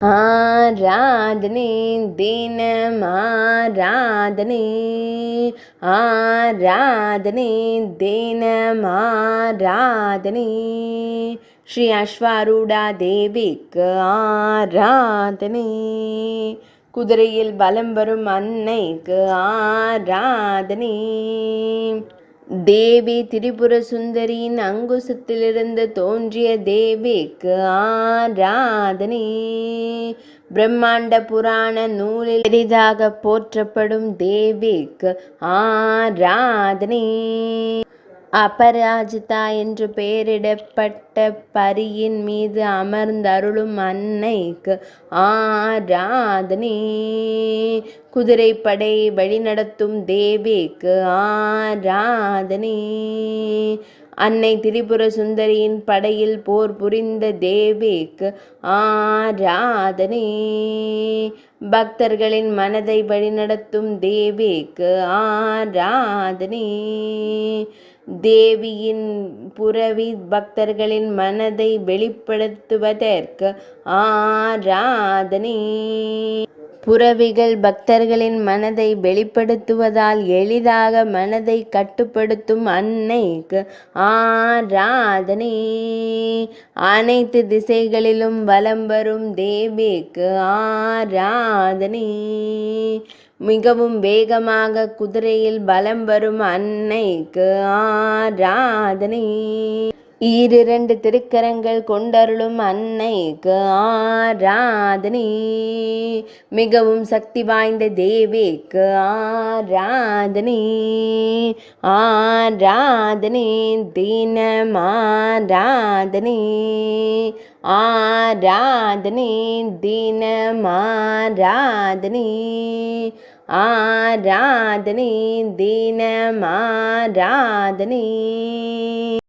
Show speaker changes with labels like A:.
A: ஆராதனை தினம் ஆராதனை, ஆராதனை தினம் ஆராதனை, ஸ்ரீ அஸ்வாரூடா தேவிக்கு ஆராதனை, குதிரையில் பலம் வரும் அன்னைக்கு ஆராதனை, தேவி திரிபுர சுந்தரியின் அங்குசத்திலிருந்து தோன்றிய தேவிக்கு ஆராதனை, பிரம்மாண்ட புராண நூலில் பெரிதாக போற்றப்படும் தேவிக்கு ஆராதனை, அபராஜிதா என்று பெயரிடப்பட்ட பரியின் மீது அமர்ந்தருளும் அன்னைக்கு ஆராதனை, குதிரைப்படை வழிநடத்தும் தேவிக்கு ஆராதனை, அன்னை திரிபுர சுந்தரியின் படையில் போர் புரிந்த தேவிக்கு ஆராதனை, பக்தர்களின் மனதை வழிநடத்தும் தேவிக்கு ஆராதனை, தேவியின் புரவி பக்தர்களின் மனதை வெளிப்படுத்துவதற்கு ஆராதனை, புரவிகள் பக்தர்களின் மனதை வெளிப்படுத்துவதால் எளிதாக மனதை கட்டுப்படுத்தும் அன்னைக்கு ஆராதனை, அனைத்து திசைகளிலும் வலம் வரும் தேவிக்கு ஆராதனை, மிகவும் வேகமாக குதிரையில் பலம் வரும் அன்னைக்கு ஆராதனை, ஈரிரண்டு திருக்கரங்கள் கொண்டருளும் அன்னைக்கு ஆராதனை, மிகவும் சக்தி வாய்ந்த தேவிக்கு ஆராதனை, ஆராதனை தினம் ஆராதனை, ஆராதனை தினம் ஆராதனை, ஆராதனை தினம் ஆராதனை.